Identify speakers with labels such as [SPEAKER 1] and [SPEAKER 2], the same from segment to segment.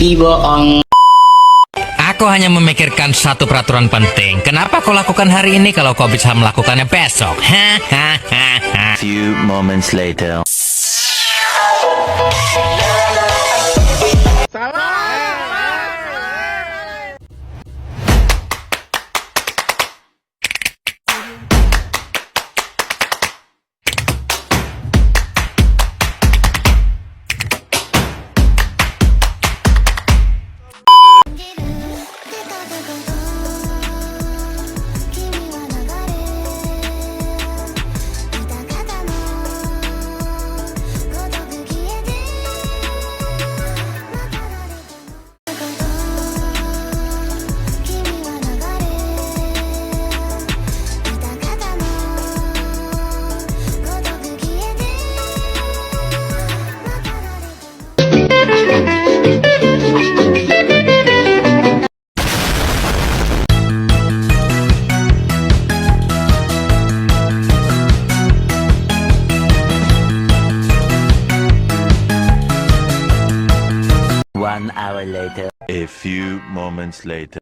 [SPEAKER 1] Tapi bohong.
[SPEAKER 2] Aku hanya memikirkan satu peraturan penting. Kenapa kau lakukan hari ini kalau kau bisa melakukannya besok?
[SPEAKER 3] Few moments later. One hour later. A few moments later.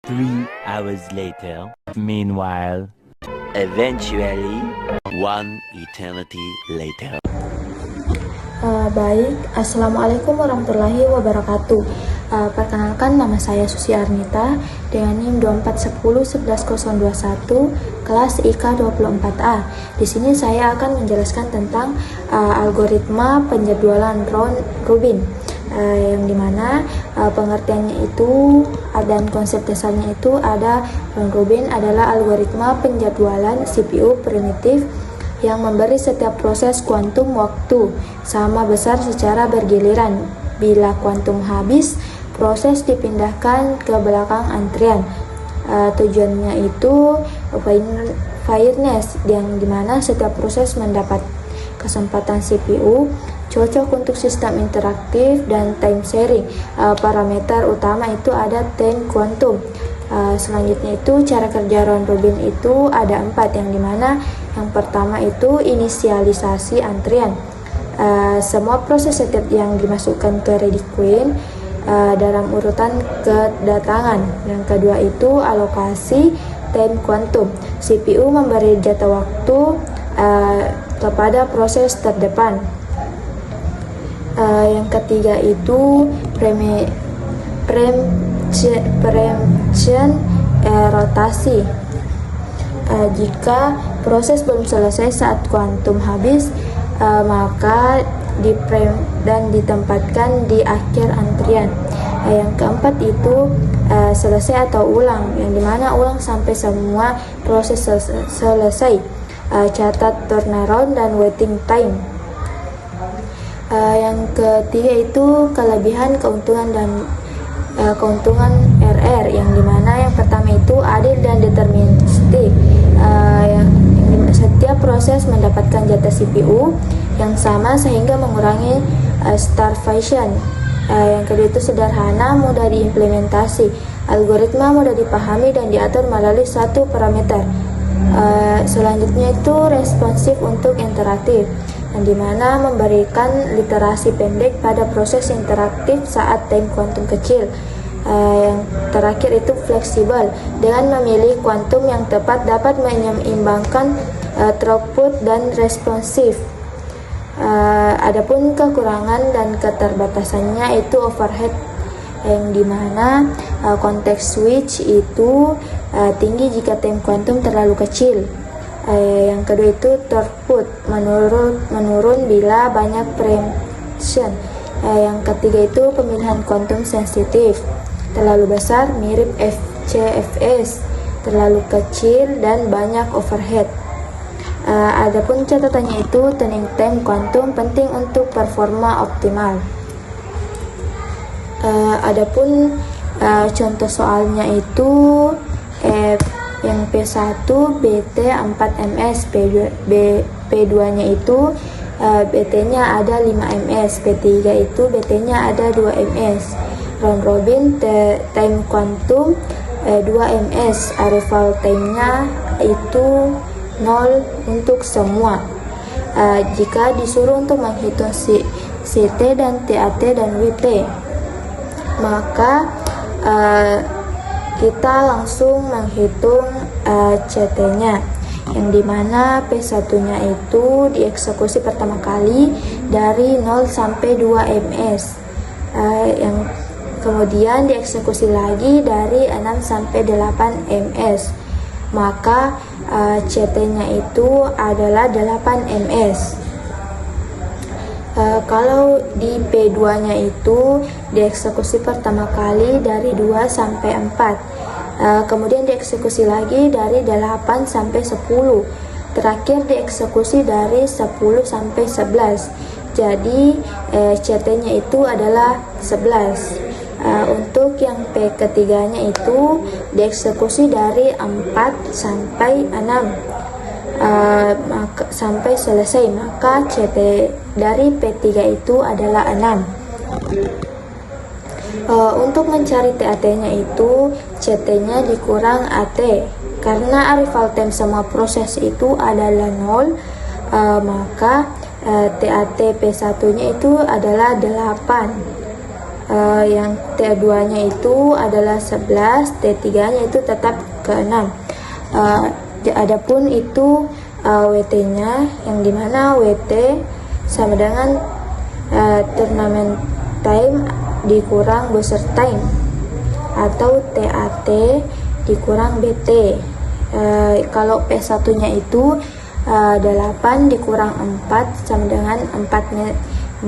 [SPEAKER 3] Three hours later. Meanwhile, eventually, one eternity later.
[SPEAKER 4] Baik, Assalamualaikum warahmatullahi wabarakatuh. Perkenalkan, nama saya Susi Arnita dengan NIM 24101101 kelas IK 24A. Di sini saya akan menjelaskan tentang algoritma penjadwalan round robin, yang dimana pengertiannya itu dan konsep dasarnya itu ada. Round robin adalah algoritma penjadwalan CPU primitif yang memberi setiap proses kuantum waktu sama besar secara bergiliran. Bila kuantum habis, proses dipindahkan ke belakang antrian. Tujuannya itu fairness, yang dimana setiap proses mendapat kesempatan CPU cocok untuk sistem interaktif dan time sharing. Parameter utama itu ada time quantum. Selanjutnya itu cara kerja round robin itu ada 4, yang dimana yang pertama itu inisialisasi antrian. Semua proses setiap yang dimasukkan ke ready queue dalam urutan kedatangan. Yang kedua itu alokasi time quantum. CPU memberi jatah waktu kepada proses terdepan. Yang ketiga itu preemption rotasi. Jika proses belum selesai saat kuantum habis, maka diprem dan ditempatkan di akhir antrian. Yang keempat itu selesai atau ulang, yang dimana ulang sampai semua proses selesai. Catat turnaround dan waiting time. Yang ketiga itu kelebihan, keuntungan dan keuntungan RR, yang dimana yang pertama itu adil dan deterministik. Setiap proses mendapatkan jatah CPU yang sama sehingga mengurangi starvation. Yang kedua itu sederhana, mudah diimplementasi. Algoritma mudah dipahami dan diatur melalui satu parameter. Selanjutnya itu responsif untuk interaktif, yang dimana memberikan literasi pendek pada proses interaktif saat time kuantum kecil. Yang terakhir itu fleksibel, dengan memilih kuantum yang tepat dapat menyeimbangkan throughput dan responsif. Adapun kekurangan dan keterbatasannya itu overhead, yang dimana konteks switch itu tinggi jika time kuantum terlalu kecil. Yang kedua itu throughput menurun bila banyak preemption. Yang ketiga itu pemilihan kuantum sensitif, terlalu besar mirip FCFS, terlalu kecil dan banyak overhead. Adapun catatannya itu turning time kuantum penting untuk performa optimal. Adapun contoh soalnya itu yang P1 BT 4ms, P2 nya itu BT-nya ada 5ms, P3 itu BT-nya ada 2ms. Round robin time quantum 2ms, arrival time-nya itu 0 untuk semua. jika disuruh untuk menghitung CT dan TAT dan WT, maka kita langsung menghitung CT-nya, yang dimana P1-nya itu dieksekusi pertama kali dari 0 sampai 2 ms, yang kemudian dieksekusi lagi dari 6 sampai 8 ms, maka CT-nya itu adalah 8 ms. Kalau di P2-nya itu dieksekusi pertama kali dari 2 sampai 4, kemudian dieksekusi lagi dari 8 sampai 10, terakhir dieksekusi dari 10 sampai 11. Jadi CT-nya itu adalah 11. Untuk yang P ketiganya itu dieksekusi dari 4 sampai 6, sampai selesai, maka CT dari P3 itu adalah 6. Untuk mencari TAT-nya itu CT-nya dikurang AT, karena arifal time semua proses itu adalah 0, maka TAT P1-nya itu adalah 8, yang T2-nya itu adalah 11, T3-nya itu tetap ke 6. Adapun itu WT-nya, yang dimana WT sama dengan turnamen time dikurang buzzer time, atau TAT dikurang BT. Kalau P1-nya itu 8 dikurang 4 sama dengan 4.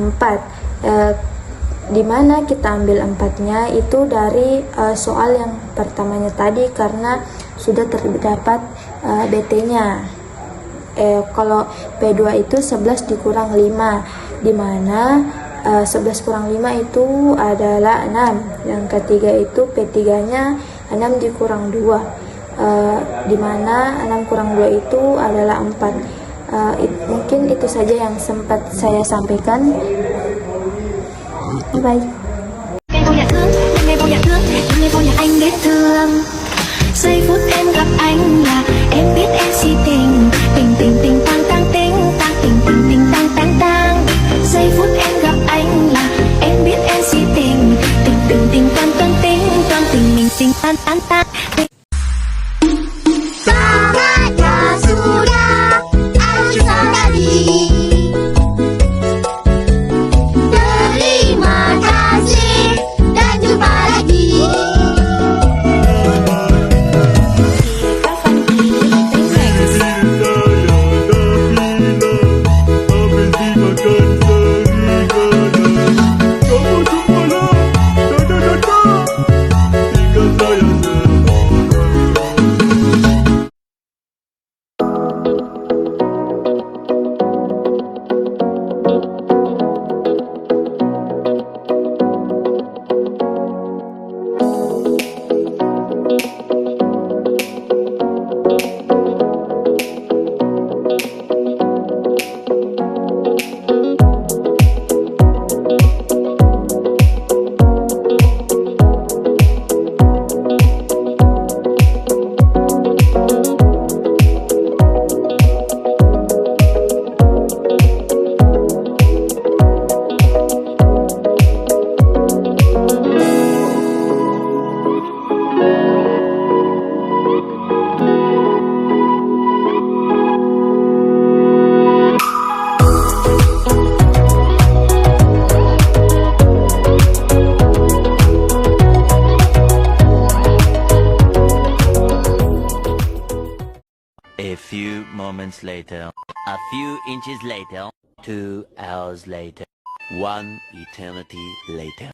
[SPEAKER 4] Dimana kita ambil 4-nya itu dari soal yang pertamanya tadi, karena sudah terdapat BT-nya. Kalau P2 itu 11 dikurang 5, dimana 11 kurang 5 itu adalah 6. Yang ketiga itu P3-nya 6 dikurang 2, dimana 6 kurang 2 itu adalah 4. Mungkin itu saja yang sempat saya sampaikan. Bye.
[SPEAKER 1] Ngày vô nhà thương, ngày vô nhà thương, ngày vô nhà anh biết thương. Giây phút em gặp anh là em biết em si tình, tình tình tình tang tang tình, tang tình tình tình tang tang tang. Giây phút em gặp anh là em biết em si tình, tình tình tình toan toan tình, toan tình mình tình tan tan tan.
[SPEAKER 5] Saatnya sudah harus tadi. Terima kasih dan jumpa lagi.
[SPEAKER 3] A few moments later. A few inches later. 2 hours later. 1 eternity later.